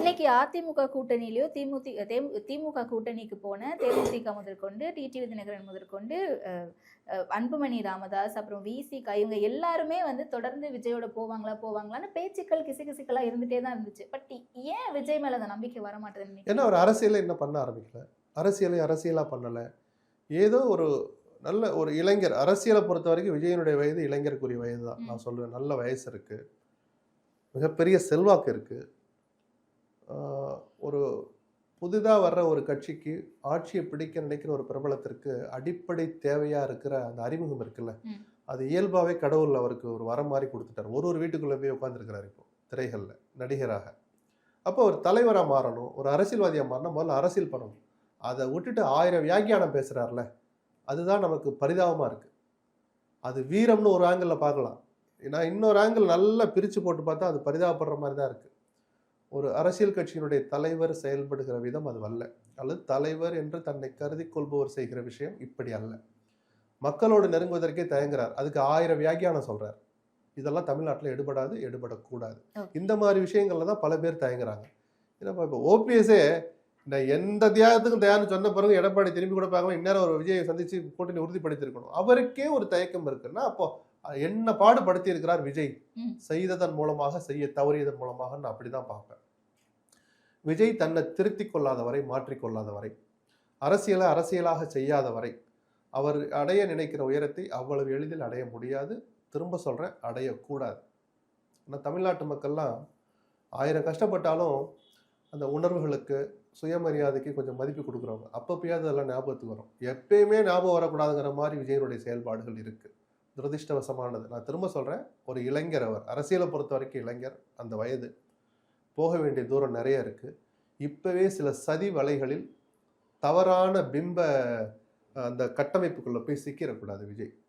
இன்னைக்கு அதிமுக கூட்டணியிலயோ திமுக கூட்டணிக்கு போன தேமுதிக முதற்கொண்டு டிடிவி தினகரன் முதற்கொண்டு அன்புமணி ராமதாஸ் அப்புறம் விசிக இவங்க எல்லாருமே வந்து தொடர்ந்து விஜயோட போவாங்களான்னு பேச்சுக்கள் கிசுகிசுக்களா இருந்துட்டே தான் இருந்துச்சு. பட் ஏன் விஜய் மேல அந்த நம்பிக்கை வர மாட்டேதுன்னு? ஏன்னா அவர் அரசியலை என்ன பண்ண ஆரம்பிக்கல, அரசியலா பண்ணல. ஏதோ ஒரு நல்ல ஒரு இளைஞர், அரசியலை பொறுத்த வரைக்கும் விஜயனுடைய வயது இளைஞருக்குரிய வயது தான் நான் சொல்லுவேன். நல்ல வயசு இருக்கு, மிகப்பெரிய செல்வாக்கு இருக்கு. ஒரு புதிதாக வர்ற ஒரு கட்சிக்கு ஆட்சியை பிடிக்க நினைக்கிற ஒரு பிரபலத்திற்கு அடிப்படை தேவையா இருக்கிற அந்த அறிமுகம் இருக்குல்ல, அது இயல்பாவே கடவுள் அவருக்கு ஒரு வரம் மாதிரி கொடுத்துட்டார். ஒரு வீட்டுக்குள்ள போய் உட்காந்துருக்கிறார் இப்போ திரைகள்ல நடிகராக. அப்போ ஒரு தலைவரா மாறணும், ஒரு அரசியல்வாதியா மாறணும், முதல்ல அரசியல் பண்ணணும். அதை விட்டுட்டு 1000 வியாக்கியானம் பேசுறாருல, அதுதான் நமக்கு பரிதாபமா இருக்கு. அது வீரம்னு ஒரு ஆங்கிள் பார்க்கலாம், ஏன்னா இன்னொரு ஆங்கிள் நல்லா பிரிச்சு போட்டு பார்த்தா அது பரிதாபப்படுற மாதிரி தான் இருக்கு. ஒரு அரசியல் கட்சியினுடைய தலைவர் செயல்படுகிற விதம் அது அல்ல, அல்லது தலைவர் என்று தன்னை கருதி கொள்பவர் செய்கிற விஷயம் இப்படி அல்ல. மக்களோடு நெருங்குவதற்கே தயங்குறார், அதுக்கு 1000 வியாக்கியானம் சொல்றார். இதெல்லாம் தமிழ்நாட்டில் எடுபடாது, எடுபடக்கூடாது. இந்த மாதிரி விஷயங்கள்ல தான் பல பேர் தயங்குறாங்க. ஏன்னா இப்போ ஓபிஎஸ்ஸே இந்த எந்த தியாகத்துக்கும் தயார்னு சொன்ன பிறகு எடப்பாடி திரும்பி கூட பார்க்கலாம், இந்நேரம் ஒரு விஜயை சந்திச்சு கூட்டணி உறுதிப்படுத்தியிருக்கணும். அவருக்கே ஒரு தயக்கம் இருக்குன்னா அப்போ என்ன பாடுபடுத்தி இருக்கிறார் விஜய், செய்ததன் மூலமாக, செய்ய தவறியதன் மூலமாக நான் அப்படிதான் பார்ப்பேன். விஜய் தன்னை திருத்திக் கொள்ளாத வரை, மாற்றிக்கொள்ளாத வரை, அரசியலாக செய்யாத வரை அவர் அடைய நினைக்கிற உயரத்தை அவ்வளவு எளிதில் அடைய முடியாது. திரும்ப சொல்றேன், அடையக்கூடாது. ஆனால் தமிழ்நாட்டு மக்கள்லாம் 1000 கஷ்டப்பட்டாலும் அந்த உணர்வுகளுக்கு, சுயமரியாதைக்கு கொஞ்சம் மதிப்பு கொடுக்குறவங்க. அப்பப்பயாவது அதெல்லாம் ஞாபகத்துக்கு வரும். எப்பயுமே ஞாபகம் வரக்கூடாதுங்கிற மாதிரி விஜயனுடைய செயல்பாடுகள் இருக்கு. துரதிருஷ்டவசமானது. நான் திரும்ப சொல்றேன், ஒரு இளைஞர், அவர் அரசியலை பொறுத்த வரைக்கும் இளைஞர், அந்த வயது, போக வேண்டிய தூரம் நிறைய இருக்கு. இப்பவே சில சதி வலைகளில் தவறான பிம்ப அந்த கட்டமைப்புக்குள்ள போய் சிக்கிடக்கூடாது விஜய்.